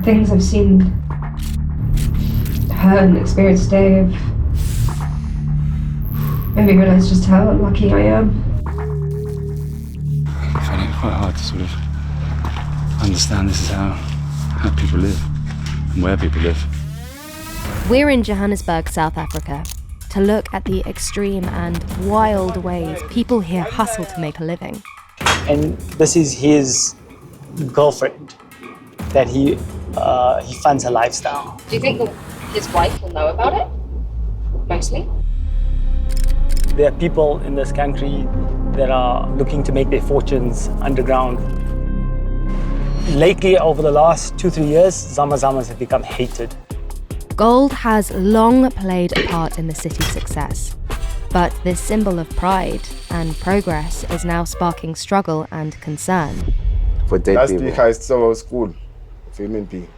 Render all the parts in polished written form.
things I've seen, heard and experienced today have made me realise just how unlucky I am. I find it quite hard to sort of understand this is how people live and where people live. We're in Johannesburg, South Africa, to look at the extreme and wild ways people here hustle to make a living. And this is his girlfriend that he funds her lifestyle. Do you think that his wife will know about it? Mostly? There are people in this country that are looking to make their fortunes underground. Lately, over the last 2-3 years, Zama Zamas have become hated. Gold has long played a part in the city's success, but this symbol of pride and progress is now sparking struggle and concern. For dead Last people. week I saw a school for human being.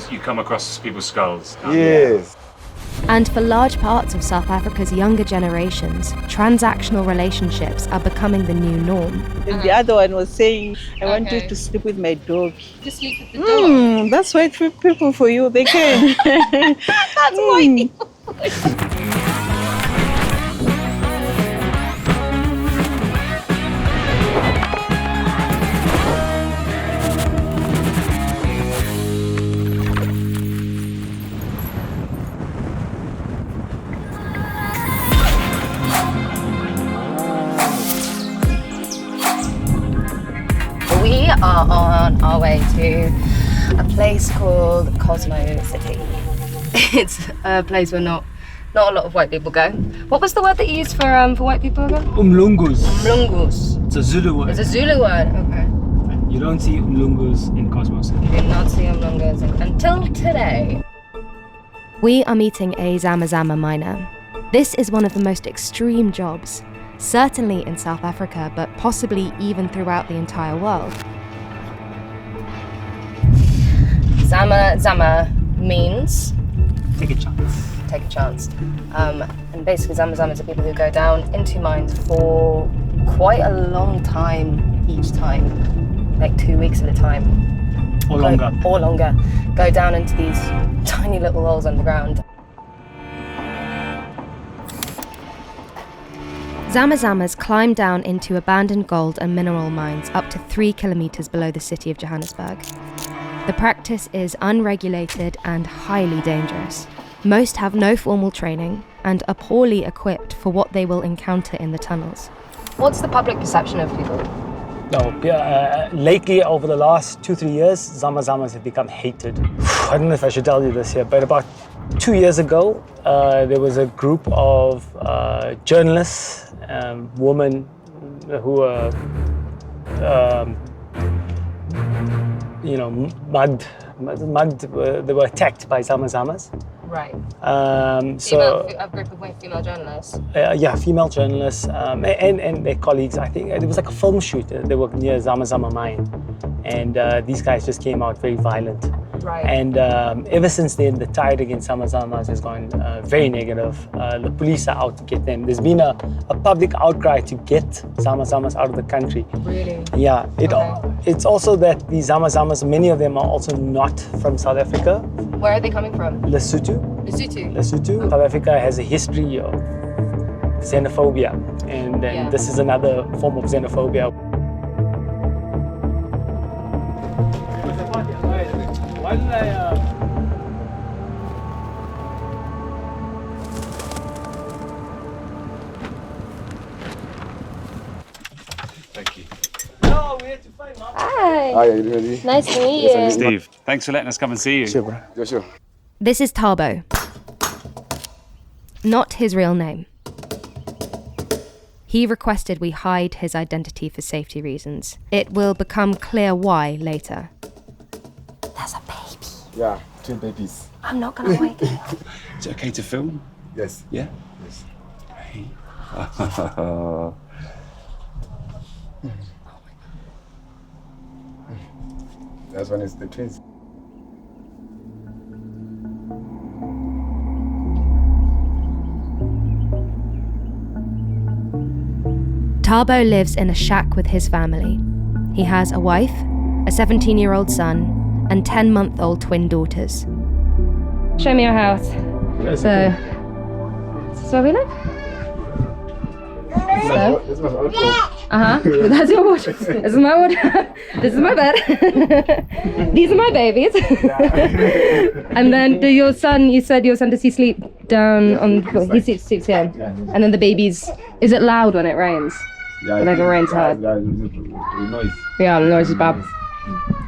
You come across people's skulls. Yes. And for large parts of South Africa's younger generations, transactional relationships are becoming the new norm. And the other one was saying, I want you to sleep with my dog. To sleep with the dog? That's white people for you, they can. That's white. We are on our way to a place called Cosmo City. It's a place where not a lot of white people go. What was the word that you used for white people again? Umlungus. Umlungus. It's a Zulu word. It's a Zulu word, okay. You don't see Umlungus in Cosmo City. You did not see Umlungus until today. We are meeting a Zama Zama miner. This is one of the most extreme jobs, certainly in South Africa, but possibly even throughout the entire world. Zama Zama means Take a chance. take a chance. And basically Zama Zamas are people who go down into mines for quite a long time each time, like 2 weeks at a time. Or longer. Or longer. Go down into these tiny little holes underground. Zama Zamas climb down into abandoned gold and mineral mines up to 3 kilometres below the city of Johannesburg. The practice is unregulated and highly dangerous. Most have no formal training and are poorly equipped for what they will encounter in the tunnels. What's the public perception of people? No, lately, over the last 2-3 years, Zama Zamas have become hated. I don't know if I should tell you this here, but about 2 years ago, there was a group of journalists, women who were, they were attacked by Zama Zamas. Right. A group of female journalists. Female journalists and their colleagues. I think it was like a film shoot. They were near Zama Zama mine, and these guys just came out very violent. Right. And ever since then, the tide against Zama Zamas has gone very negative. The police are out to get them. There's been a public outcry to get Zama Zamas out of the country. Really? Yeah. It's also that the Zama Zamas, many of them are also not from South Africa. Where are they coming from? Lesotho. Lesotho. South Africa has a history of xenophobia, and then this is another form of xenophobia. Thank you. Hi. Hi, are you ready? Nice to meet you. Steve, thanks for letting us come and see you. Sure, bro. Yeah, sure. This is Tabo. Not his real name. He requested we hide his identity for safety reasons. It will become clear why later. There's a baby. Yeah, 2 babies. I'm not gonna wake him. Is it okay to film? Yes. Yeah? Yes. Hey. That one is the twins. Tabo lives in a shack with his family. He has a wife, a 17-year-old son, and 10-month-old twin daughters. Show me your house. So, this is where we live? So, This was outdoor. that's your wardrobe. This is my wardrobe. This is my bed. These are my babies. And then your son, you said your son, does he sleep down on the floor? He sleeps here. And then the babies, is it loud when it rains? Yeah, Like it rains hard. Yeah, the noise. Yeah, the noise is bad.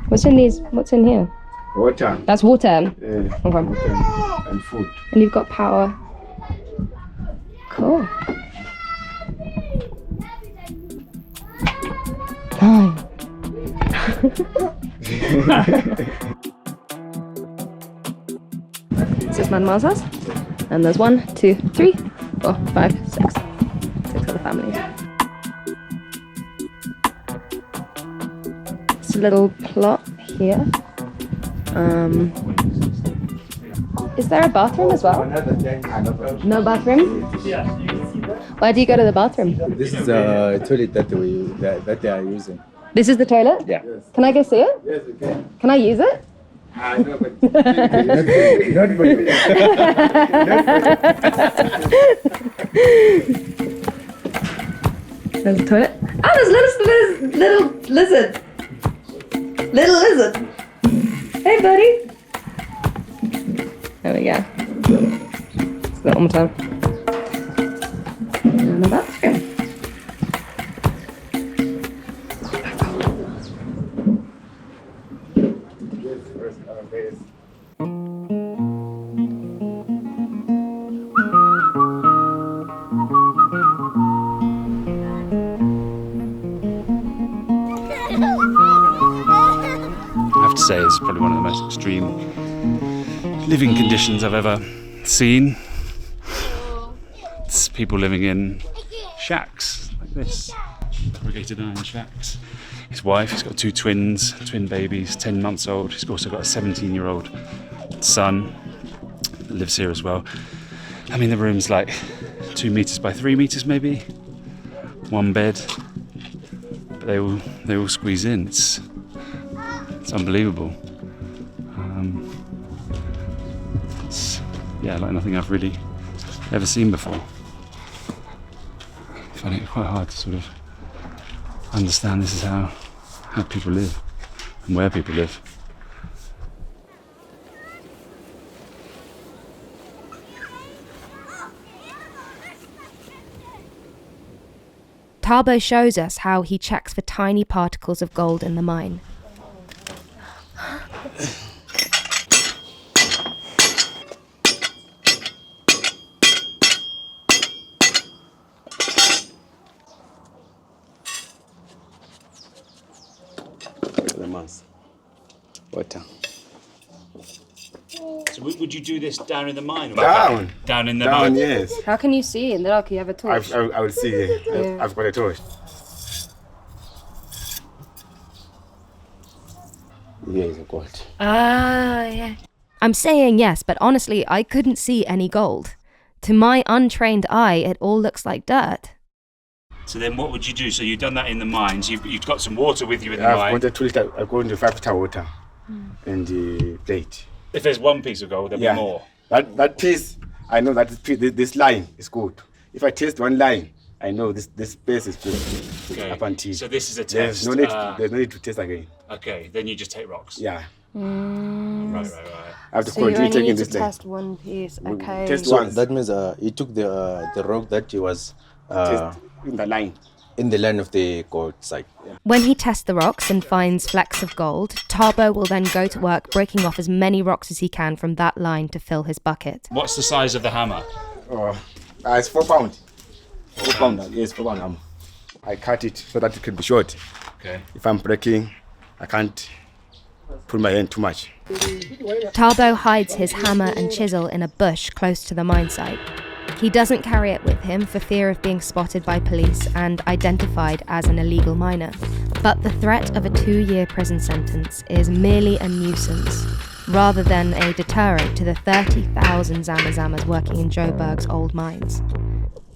What's in these? What's in here? Water. That's water. Yeah. Okay. Water and food. And you've got power. Cool. Fine. This is Mademoiselle's house. And there's 1, 2, 3, 4, 5, 6. 6 other families. It's a little plot here. Is there a bathroom as well? No bathroom? Where do you go to the bathroom? This is the toilet that they are using. This is the toilet? Yeah. Can I go see it? Yes, you can. Can I use it? No, but not for you. There's a toilet. Oh, there's little lizard. Little lizard. Hey, buddy. There we go. Let's do that one more time. And the bathroom. I have to say it's probably one of the most extreme living conditions I've ever seen. It's people living in shacks like this, corrugated iron shacks. His wife, he's got 2 twin babies, 10 months old. He's also got a 17-year-old son that lives here as well. I mean, the room's like 2 meters by 3 meters maybe, 1 bed, but they all squeeze in. It's unbelievable. It's like nothing I've really ever seen before. I find it quite hard to sort of understand this is how people live and where people live. Tabo shows us how he checks for tiny particles of gold in the mine. The mass. Water. So would you do this down in the mine? Or Down. Down in the Down, mine? yes. How can you see in the dark? You have a torch. I will see. I've got a torch. Yes, of course. Ah, yeah. I'm saying yes, but honestly, I couldn't see any gold. To my untrained eye, it all looks like dirt. So then what would you do? So you've done that in the mines, you've got some water with you in the I've mine. got a 2 liter, I've got the 5 liter water and the plate. If there's one piece of gold, there'll be more. That piece, I know that this line is good. If I taste one line, I know this space is good. Okay. Up until So this is a there's test. there's no need to taste again. Okay, then you just take rocks. Yeah. Right. I have to continue taking this line. test one piece. Okay. Test So once. that means he took the rock that he was Test in the line. in the line of the gold site. When he tests the rocks and finds flecks of gold, Tabo will then go to work breaking off as many rocks as he can from that line to fill his bucket. What's the size of the hammer? It's 4 pounds. 4 pounds. Yes, 4 pounds. I cut it so that it can be short. Okay. If I'm breaking, I can't put my hand too much. Tabo hides his hammer and chisel in a bush close to the mine site. He doesn't carry it with him for fear of being spotted by police and identified as an illegal miner. But the threat of a 2-year prison sentence is merely a nuisance, rather than a deterrent to the 30,000 Zama Zamas working in Joburg's old mines.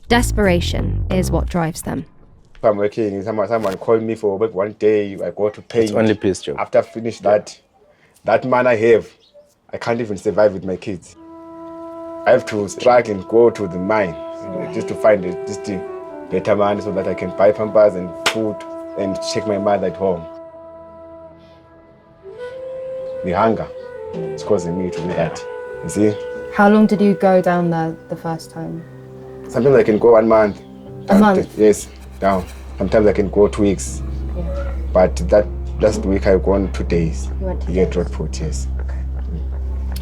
Desperation is what drives them. If I'm working, someone call me for work one day, I go to pay. It's only piece job. After I finish that, that man I have, I can't even survive with my kids. I have to struggle and go to the mine just to find just better money so that I can buy pampers and food and check my mother at home. The hunger is causing me to do that. You see? How long did you go down there the first time? Sometimes I can go 1 month. A month? Yes, down. Sometimes I can go 2 weeks. Yeah. But that last week I gone 2 days. You went 2 Yeah, days? road food, yes. Okay.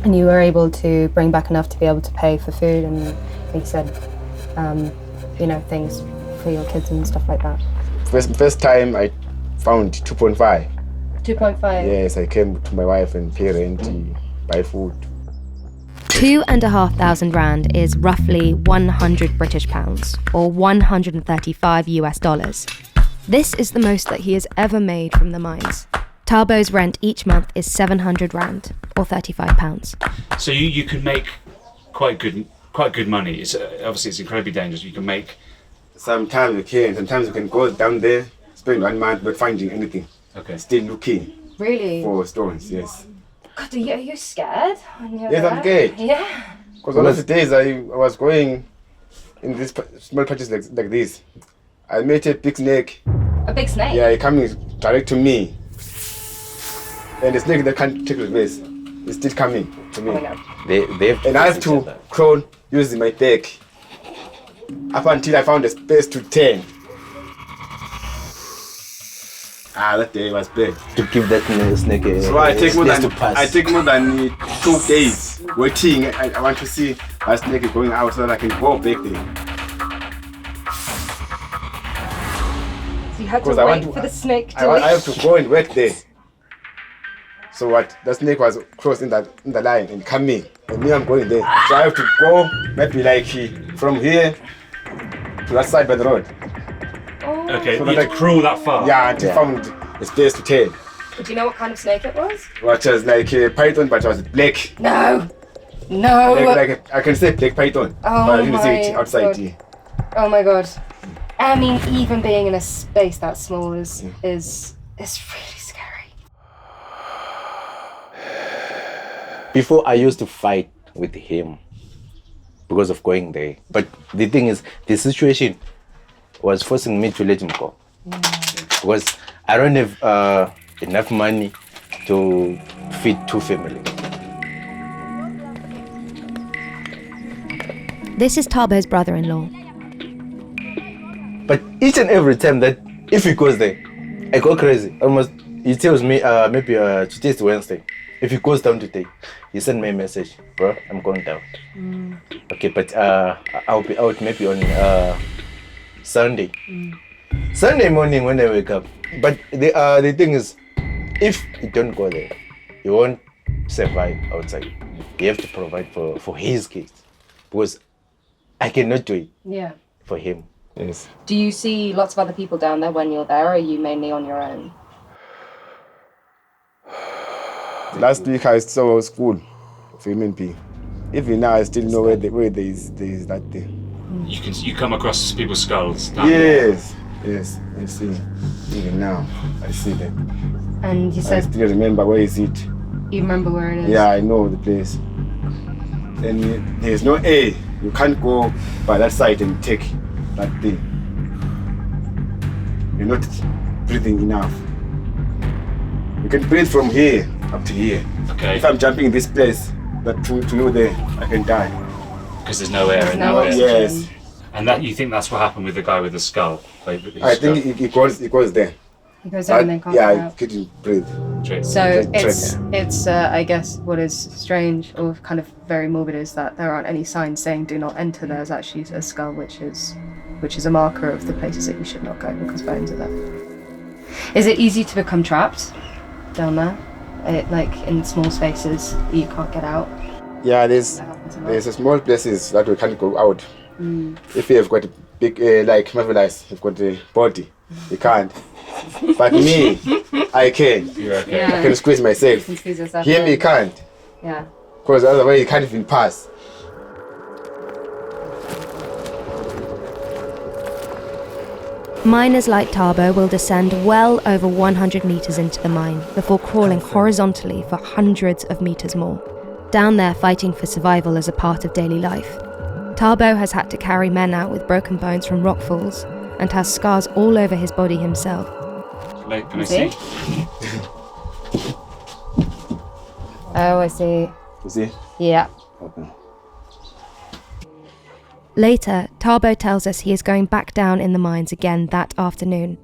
And you were able to bring back enough to be able to pay for food and, like you said, things for your kids and stuff like that? First time I found 2.5. 2.5? Yes, I came to my wife and pay rent, buy food. 2,500 rand is roughly 100 British pounds, or 135 US dollars. This is the most that he has ever made from the mines. Tabo's rent each month is 700 rand, or 35 pounds. So you can make quite good money. It's obviously it's incredibly dangerous. You can make. Sometimes you can go down there, spend 1 month not finding anything. Okay. Still looking Really? for stones, yes. God, are you scared? Yes, I'm scared. Yeah. Because one of the days I was going in these small patches like this, I met a big snake. A big snake? Yeah, he coming direct to me. And the snake that can't take reverse is still coming to me. Oh my God. And I have to crawl using my back up until I found a space to turn. That day was bad. To give that snake a So I take more space than to pass. 2 days waiting. I want to see a snake going out so that I can go back there. So you had to Because I wait want to- for the snake to I have to go and wait there. So what? The snake was crossing the line and coming, and me I'm going there. So I have to go maybe like from here to that side by the road. Okay. So You that have to crawl that far. Yeah, until found a space to turn. Do you know what kind of snake it was? Which was like a python, but it was black. No! No! Like I can say black python, Oh but I didn't see my it outside God. here. Oh my God. I mean, even being in a space that small is really scary. Before I used to fight with him because of going there. But the thing is, the situation was forcing me to let him go. Because I don't have enough money to feed 2 families. This is Tabo's brother-in-law. But each and every time that if he goes there, I go crazy. Almost, he tells me maybe today is Wednesday. If he goes down today, he send me a message, bro, I'm going down. Okay, but I'll be out maybe on Sunday. Sunday morning when I wake up. But the thing is, if you don't go there, you won't survive outside. You have to provide for his kids, because I cannot do it Yeah. for him. Yes. Do you see lots of other people down there when you're there, or are you mainly on your own? Last week I saw a school for human being. Even now I still know where there is that thing. You come across people's skulls. down there. Yes, I see. Even now I see them. And you I said still remember where is it. you remember where it is? Yeah, I know the place. And there's no air. You can't go by that side and take that thing. You're not breathing enough. You can breathe from here up to here. Okay. If I'm jumping in this place, that to you there, I can die. Because there's no air There's and no no air. oxygen. Yes. And that you think that's what happened with the guy with the skull? Like, with his I skull? think it goes there. He goes down and then can't get I out. couldn't breathe. So Trick. it's I guess what is strange or kind of very morbid is that there aren't any signs saying do not enter. There's actually a skull which is a marker of the places that you should not go because bones are there. Is it easy to become trapped down there? Like in small spaces you can't get out? Yeah, That happens a lot. there's a small places that we can't go out. If you have got a big like marvelous, you've got a body, you can't. But me, I can. You're okay. Yeah. I can squeeze myself. You can squeeze yourself Him, in. he can't. Yeah. Because otherwise he can't even pass. Miners like Tabo will descend well over 100 metres into the mine before crawling horizontally for hundreds of metres more, down there fighting for survival as a part of daily life. Tabo has had to carry men out with broken bones from rockfalls and has scars all over his body himself. Can I see? Oh, I see. You see? Yeah. Okay. Later, Tabo tells us he is going back down in the mines again that afternoon.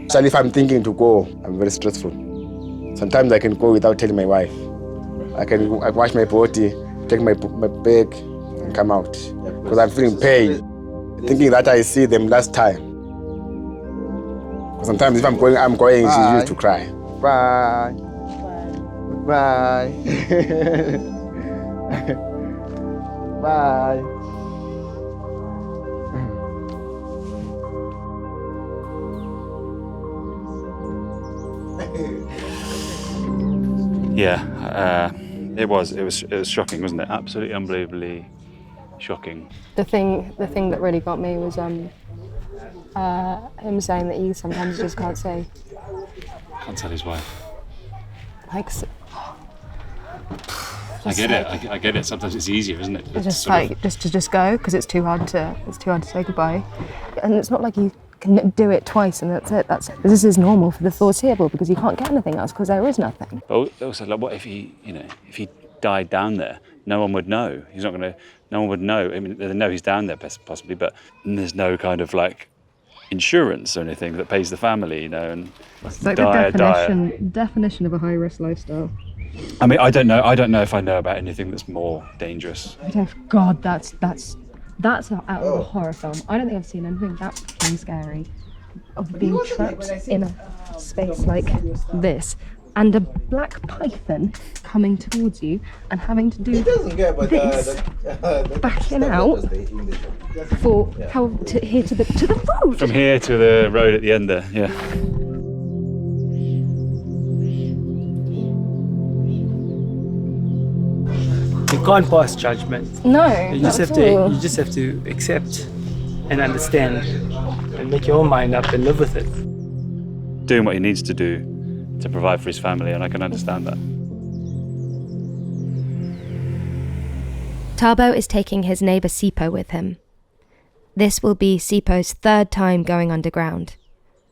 So if I'm thinking to go, I'm very stressful. Sometimes I can go without telling my wife. I wash my body, take my bag, and come out. Because I'm feeling pain, thinking that I see them last time. Sometimes if I'm going, she used to cry. Bye. Bye. Bye. Yeah, it was shocking, wasn't it? Absolutely unbelievably shocking. The thing that really got me was him saying that he sometimes just can't say. Can't tell his wife. Like, I get it. I get it. Sometimes it's easier, isn't it? just to go because it's too hard to say goodbye, and it's not like you can do it twice and that's it. This is normal for the foreseeable because you can't get anything else because there is nothing. But also, like, what if he died down there? No one would know. No one would know. I mean, they know he's down there possibly, but there's no kind of like insurance or anything that pays the family, And it's like the definition of a high-risk lifestyle. I mean, I don't know if I know about anything that's more dangerous. God, that's out of a horror film. I don't think I've seen anything that fucking scary. Of being trapped in a space like this and a black python coming towards you and having to do this, backing out for how to here to the road. From here to the road at the end there, yeah. You can't pass judgment. No, You just have to accept and understand and make your own mind up and live with it. Doing what he needs to do to provide for his family, and I can understand that. Tabo is taking his neighbour Sipo with him. This will be Sipo's third time going underground.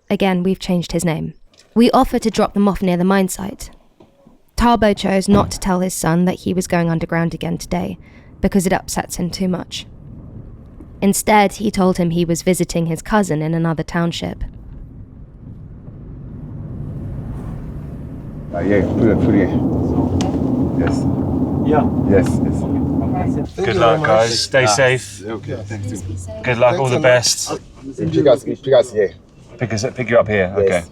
Again, we've changed his name. We offer to drop them off near the mine site. Tabo chose not to tell his son that he was going underground again today because it upsets him too much. Instead, he told him he was visiting his cousin in another township. Yeah, put it here. Yes. Yeah. Yes. Good luck, guys. Stay safe. Okay, thank you. Good luck. All the best. Pick us here. Pick you up here. Yes.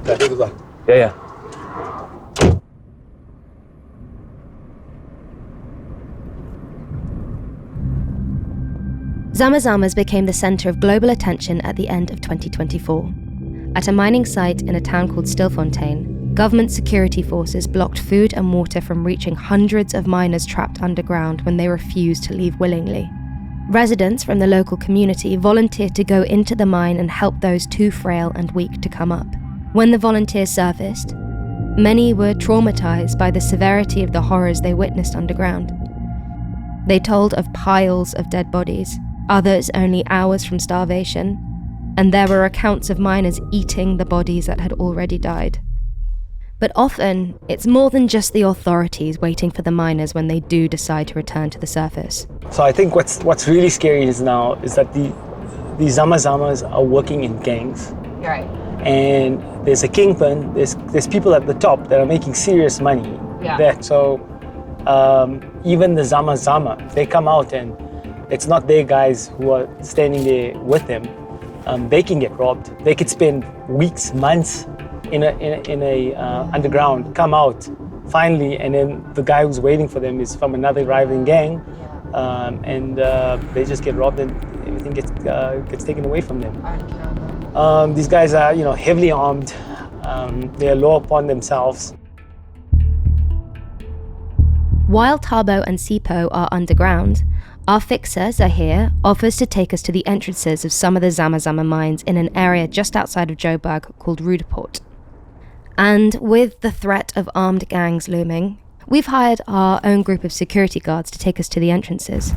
Okay. Yeah. Zama Zamas became the centre of global attention at the end of 2024. At a mining site in a town called Stilfontein, government security forces blocked food and water from reaching hundreds of miners trapped underground when they refused to leave willingly. Residents from the local community volunteered to go into the mine and help those too frail and weak to come up. When the volunteers surfaced, many were traumatised by the severity of the horrors they witnessed underground. They told of piles of dead bodies, others only hours from starvation, and there were accounts of miners eating the bodies that had already died. But often, it's more than just the authorities waiting for the miners when they do decide to return to the surface. So I think what's really scary is that the Zama Zamas are working in gangs. Right. And there's a kingpin, there's people at the top that are making serious money. Yeah. So even the Zama Zama, they come out and it's not their guys who are standing there with them. They can get robbed. They could spend weeks, months in a underground, come out finally, and then the guy who's waiting for them is from another rivaling gang, and they just get robbed and everything gets taken away from them. These guys are, heavily armed. They are law upon themselves. While Tabo and Sipo are underground, Our fixer, Zahir, offers to take us to the entrances of some of the Zama Zama mines in an area just outside of Joburg called Rudeport. And with the threat of armed gangs looming, we've hired our own group of security guards to take us to the entrances.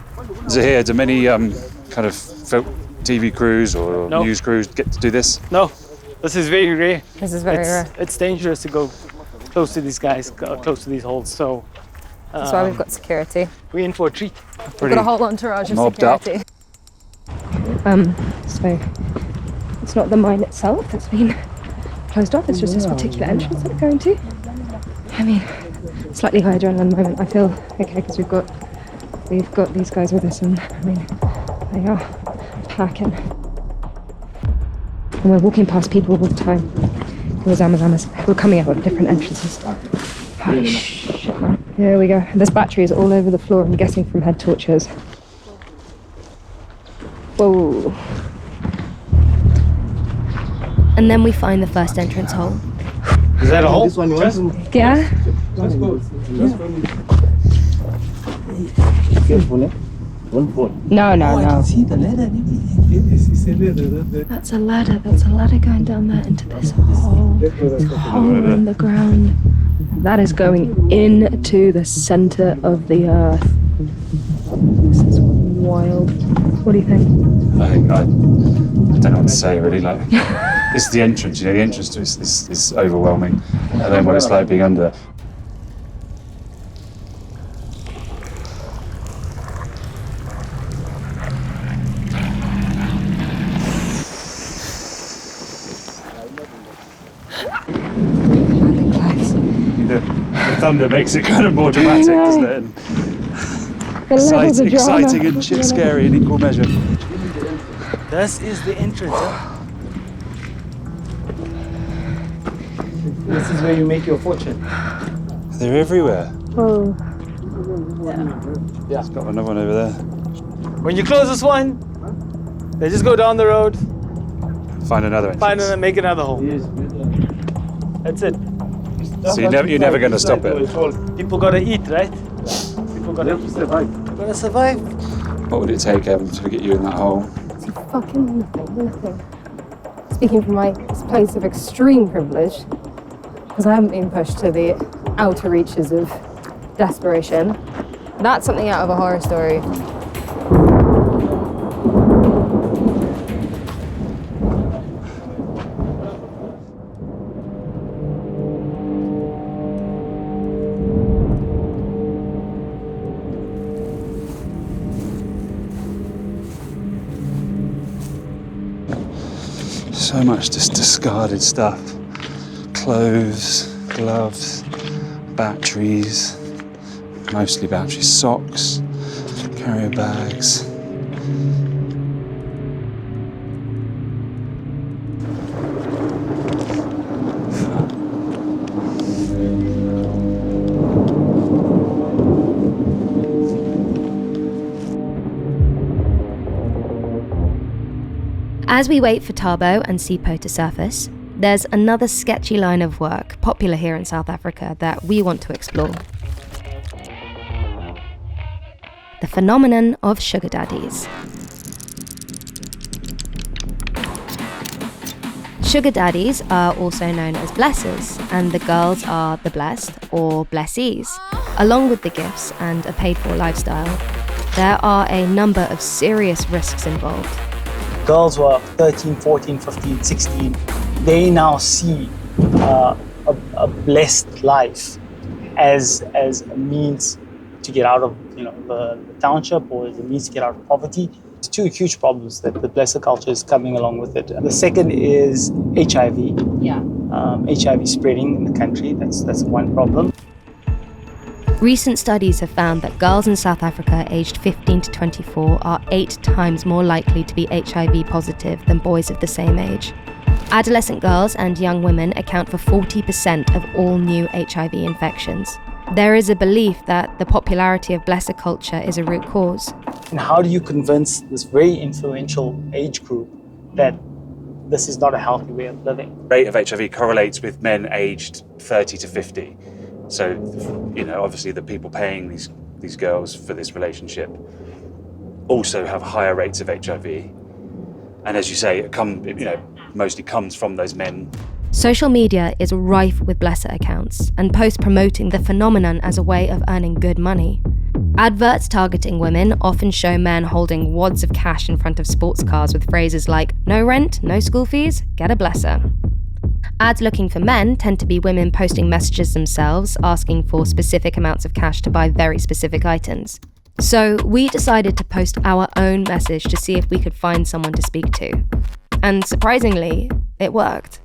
Zahir, do many kind of TV crews or news crews get to do this? No, this is very rare. This is very rare. It's dangerous to go close to these guys, close to these holes. So That's why we've got security. we're in for a treat. We've got a whole entourage of mobbed up. security. So it's not the mine itself that's been closed off, it's just this particular entrance that we're going to. I mean, slightly high adrenaline moment. I feel okay because we've got these guys with us, and I mean, they are packing. And we're walking past people all the time who are Zama Zamas. We're coming out of different entrances. Holy shit, man. Here we go. There's batteries all over the floor, I'm guessing from head torches. Whoa. And then we find the first entrance hole. Is that a hole? Yeah? Careful, eh? Don't fall. No. See the ladder? That's a ladder going down there into this hole. This hole in the ground. That is going into the center of the earth. This is wild. What do you think? I don't know what to say really. Like, this is the entrance. The entrance to it is overwhelming. And then what it's like being under. The thunder makes it kind of more dramatic, doesn't it? Exciting and scary in equal measure. This is the entrance. This is where you make your fortune. They're everywhere. Oh. It's got another one over there. When you close this one, they just go down the road, Find another entrance. make another hole. That's it. So you're never going to stop it. People gotta eat, right? People gotta survive. Gotta survive. What would it take, Evan, to get you in that hole? Fucking nothing. Speaking from my place of extreme privilege, because I haven't been pushed to the outer reaches of desperation. That's something out of a horror story. So much just discarded stuff. Clothes, gloves, batteries, mostly batteries, socks, carrier bags. As we wait for Tabo and Sipo to surface, there's another sketchy line of work popular here in South Africa that we want to explore. The phenomenon of sugar daddies. Sugar daddies are also known as blessers, and the girls are the blessed or blessees. Along with the gifts and a paid-for lifestyle, there are a number of serious risks involved. Girls who are 13, 14, 15, 16, they now see a blessed life as a means to get out of the township, or as a means to get out of poverty. There's two huge problems that the blesser culture is coming along with it. The second is HIV. Yeah. HIV spreading in the country. That's one problem. Recent studies have found that girls in South Africa aged 15 to 24 are 8 times more likely to be HIV positive than boys of the same age. Adolescent girls and young women account for 40% of all new HIV infections. There is a belief that the popularity of blesser culture is a root cause. And how do you convince this very influential age group that this is not a healthy way of living? The rate of HIV correlates with men aged 30 to 50. So, obviously the people paying these girls for this relationship also have higher rates of HIV. And as you say, it mostly comes from those men. Social media is rife with blesser accounts and posts promoting the phenomenon as a way of earning good money. Adverts targeting women often show men holding wads of cash in front of sports cars with phrases like, no rent, no school fees, get a blesser. Ads looking for men tend to be women posting messages themselves, asking for specific amounts of cash to buy very specific items. So we decided to post our own message to see if we could find someone to speak to. And surprisingly, it worked.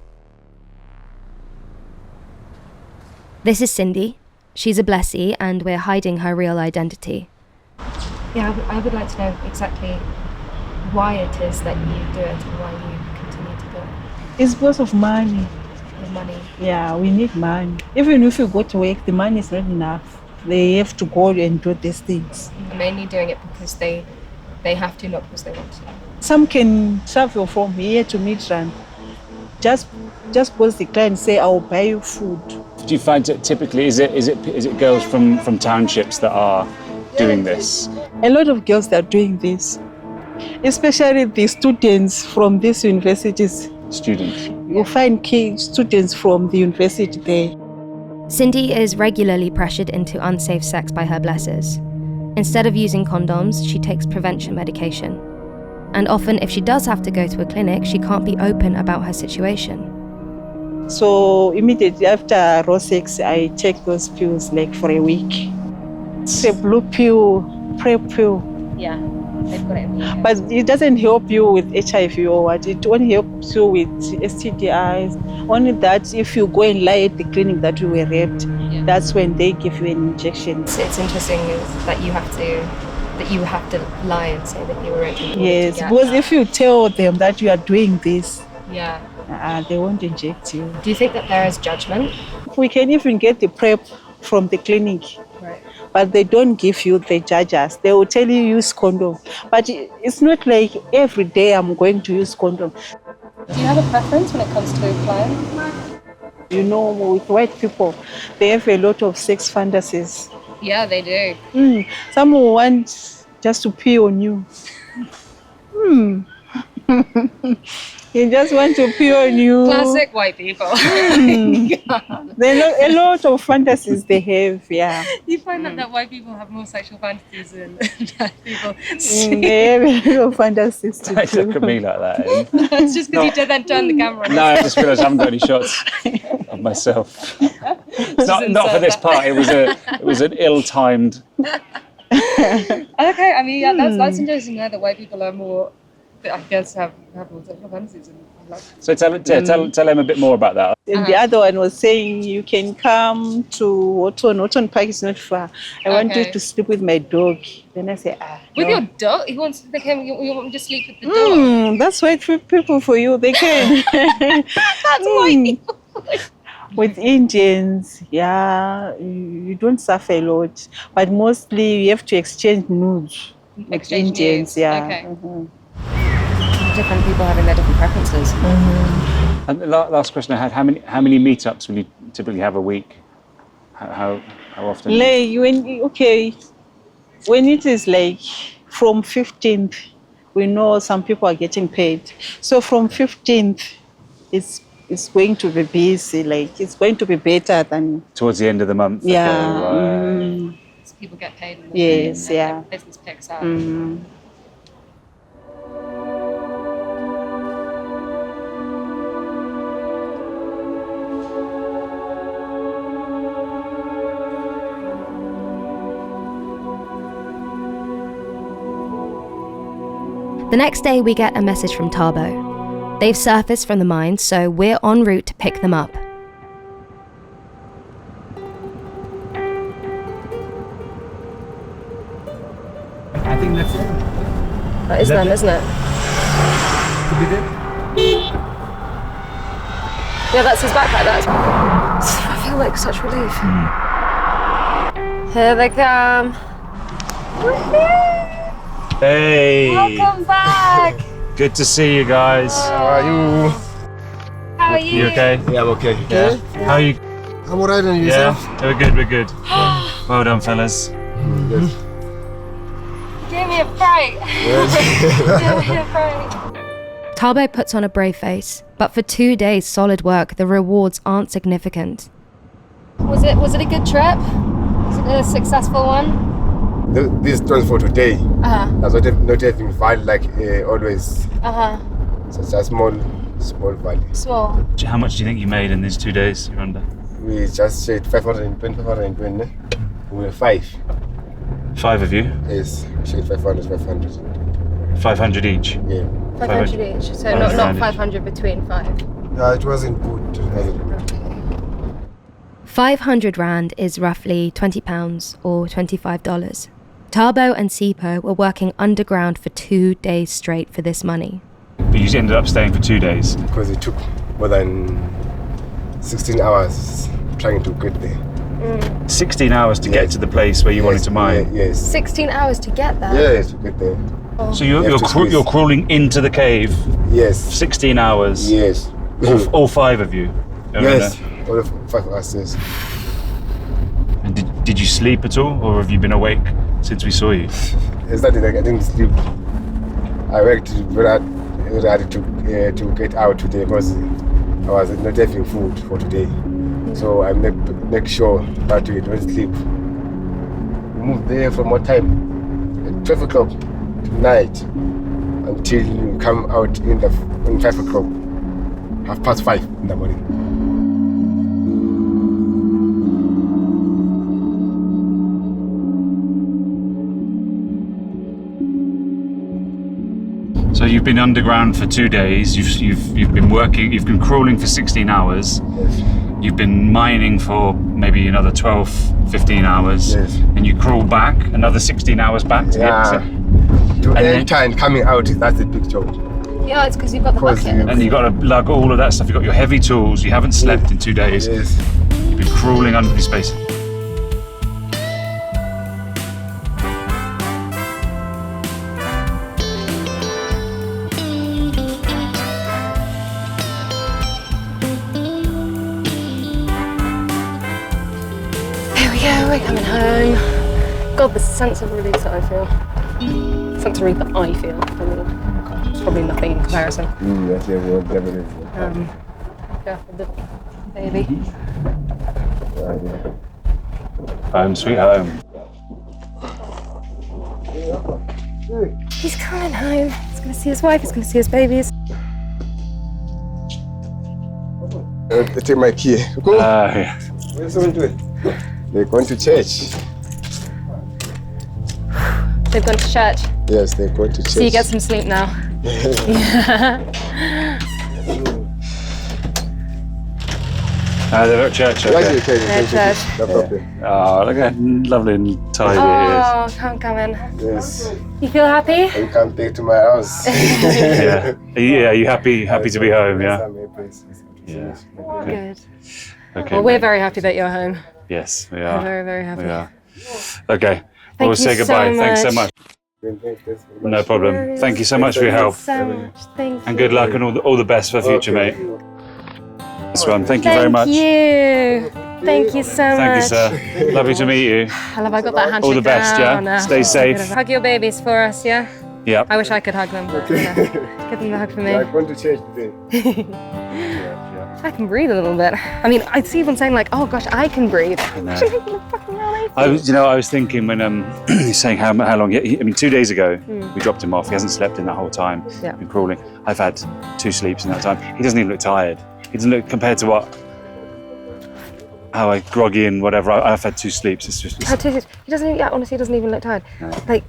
This is Cindy. She's a blessee and we're hiding her real identity. Yeah, I would like to know exactly why it is that you do it and why you continue to do it. It's because of money. The money. Yeah, we need money. Even if you go to work, the money is not enough. They have to go and do these things. You're mainly doing it because they have to, not because they want to. Some can travel from here to Midrand. Just because the client say, I will buy you food. Do you find it typically, is it girls from townships that are doing this? A lot of girls that are doing this, especially the students from these universities. Students? You find students from the university there. Cindy is regularly pressured into unsafe sex by her blessers. Instead of using condoms, she takes prevention medication. And often, if she does have to go to a clinic, she can't be open about her situation. So immediately after raw sex, I take those pills like for a week. It's a blue pill, PrEP pill. Yeah, they've got it. But it doesn't help you with HIV or what. It only helps you with STDIs. Only that if you go and lie at the clinic that you were raped, that's when they give you an injection. It's interesting that you have to lie and say that you were raped. Yes, because if you tell them that you are doing this, yeah, they won't inject you. Do you think that there is judgment? We can even get the PrEP from the clinic. Right. But they don't give you, they judge us. They will tell you use condom. But it's not like every day I'm going to use condom. Do you have a preference when it comes to clients? You know, with white people, they have a lot of sex fantasies. Yeah, they do. Some will want just to pee on you. They just want to pee on you. Classic white people. There are a lot of fantasies they have, yeah. You find that white people have more sexual fantasies than black people. They have a lot of fantasies to Don't do. look at me like that. It's just because you did then turn the camera on. No, I just realised I haven't got any shots of myself. Not for this part. It was an ill-timed. Okay, I mean, yeah, that's interesting to know that white people are more, I guess, have more sexual fantasies. So tell them a bit more about that. And the other one was saying, you can come to Woton Park is not far. I want you to sleep with my dog. Then I say, with no. your dog? You want me to sleep with the dog? That's white people for you. They can. That's white people. With Indians, yeah, you don't suffer a lot. But mostly you have to exchange nudes with Indians, nudes. yeah. Okay. Different people having their different preferences. And the last question I had: how many meetups will you typically have a week? How often? When it is like from 15th, we know some people are getting paid. So from 15th, it's going to be busy. Like it's going to be better than towards the end of the month. Yeah. Okay, right. So people get paid. Yes. Yeah. Business picks up. The next day, we get a message from Tabo. They've surfaced from the mines, so we're en route to pick them up. I think that's it. That is them, isn't it? Could be it. Yeah, that's his backpack. I feel like such relief. Here they come. Hey! Welcome back. Good to see you guys. How are you? How are you? You okay? Yeah, I'm okay. Yeah. How are you? I'm alright on yourself. Yeah, we're good. Well done, fellas. Give me me a fright. Give me a fright. Tabo puts on a brave face, but for 2 days solid work, the rewards aren't significant. Was it a good trip? Was it a successful one? This one's for today. Uh-huh. That's not having value like always. Uh-huh. So it's a small value. Small. How much do you think you made in these 2 days you're under? We just said 520. We were 5. 5 of you? Yes, we said 500. 500 each? Yeah. 500 each. So not 500 between 5. No, it wasn't good. 500 Rand is roughly £20 or $25. Tabo and Sipo were working underground for 2 days straight for this money. But you ended up staying for 2 days? Because it took more than 16 hours trying to get there. 16 hours to get to the place where you wanted to mine? Yes. 16 hours to get there? Yes, to get there. So you're crawling into the cave? Yes. 16 hours? Yes. All 5 of you? Yes, all of 5 of us, yes. And did you sleep at all, or have you been awake since we saw you? It's not that I didn't sleep. I worked very hard to get out today because I was not having food for today. So I make sure that we don't sleep. We moved there from what time? At 12 o'clock tonight until we come out in 5 o'clock, 5:30 in the morning. So you've been underground for 2 days. You've been working. You've been crawling for 16 hours. Yes. You've been mining for maybe another 12, 15 hours. Yes. And you crawl back another 16 hours back to get to. To And enter then- and coming out, that's the big job. Yeah, it's because you've got the Of course, bucket. And you've got to lug all of that stuff. You've got your heavy tools. You haven't slept in 2 days. Yes. You've been crawling under this space. There we go, we're coming home. God, the sense of relief that I feel. Sense of relief that I feel. I mean, it's probably nothing in comparison. Yes, yeah, we'll definitely. Yeah, with the baby. Home, sweet home. He's coming home. He's going to see his wife, he's going to see his babies. Take my key. Go. Yeah. Where's someone doing? They're going to church. They've gone to church. Yes, they're going to church. So you get some sleep now. They're at church. Yes, Okay. okay, They're at church. No problem. Oh, look how lovely and tidy Oh, come in. Yes. You feel happy? I come back to my house. it is. Yeah. Are you happy to be home? Yeah. Yeah. Good. Okay. Well, we're very happy that you're home. Yes, we We're are. very, very happy. We are. Okay. Thank We'll say you so goodbye. Thanks so much. much. No problem. Thank you so much for your help. So much. Thank you. And good luck and all the best for future, mate. This one. Thank you very much. Thank you. Thank you so much. Thank you, sir. Lovely to meet you. I love I got that handshake All the best, yeah? down. Stay safe. Hug your babies for us, yeah? Yeah. I wish I could hug them. But, yeah. Give them a hug for me. I'm going to church today. I can breathe a little bit. I mean, I see them saying like, "Oh gosh, I can breathe." I was thinking when he's saying how long. I mean, 2 days ago we dropped him off. He hasn't slept in that whole time. Yeah. Been crawling. I've had 2 sleeps in that time. He doesn't even look tired. He doesn't look compared to how I groggy and whatever. I've had 2 sleeps. It's just. He doesn't. Yeah, honestly, he doesn't even look tired. No. Like,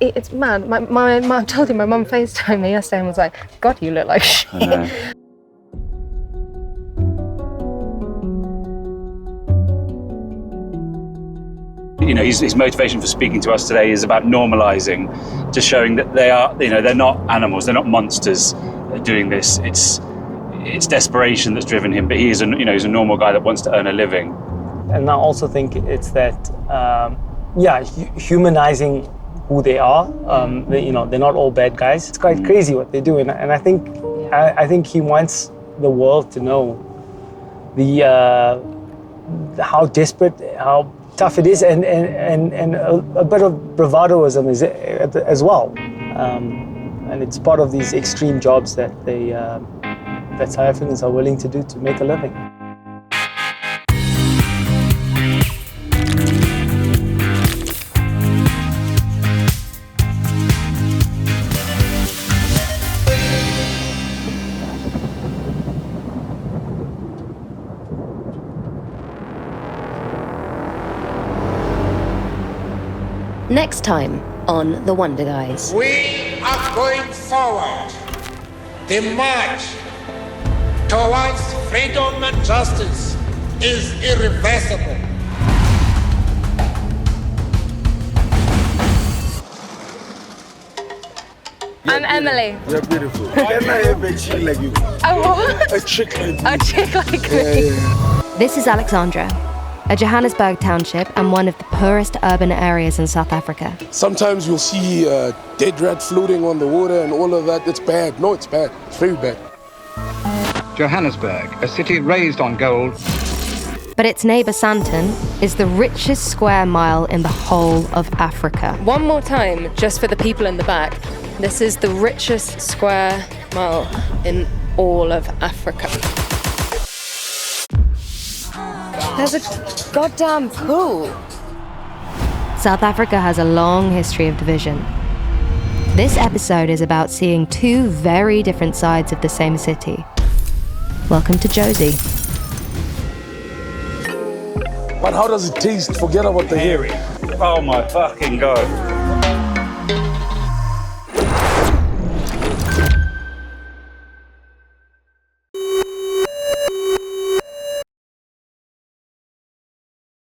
it's mad. My mum, I told you, my mum FaceTimed me yesterday and was like, "God, you look like shit." I know. You know, his motivation for speaking to us today is about normalising, just showing that they are, they're not animals, they're not monsters doing this. It's desperation that's driven him, but he is, he's a normal guy that wants to earn a living. And I also think it's that, humanizing who they are. They're not all bad guys. It's quite crazy what they do, and I think he wants the world to know how desperate, how tough it is, and a bit of bravadoism is as well. And it's part of these extreme jobs that that South Africans are willing to do to make a living. Next time on The Wonder Guys. We are going forward. The march towards freedom and justice is irreversible. I'm Emily. You're beautiful. Can I have a chick like you? A what? A chick like you. A chick like me. This is Alexandra, a Johannesburg township and one of the poorest urban areas in South Africa. Sometimes you'll see dead rat floating on the water and all of that. It's bad. No, it's bad. It's very bad. Johannesburg, a city raised on gold. But its neighbour Sandton is the richest square mile in the whole of Africa. One more time, just for the people in the back. This is the richest square mile in all of Africa. There's a goddamn pool. South Africa has a long history of division. This episode is about seeing two very different sides of the same city. Welcome to Josie. But how does it taste? Forget about the hearing. Oh my fucking God.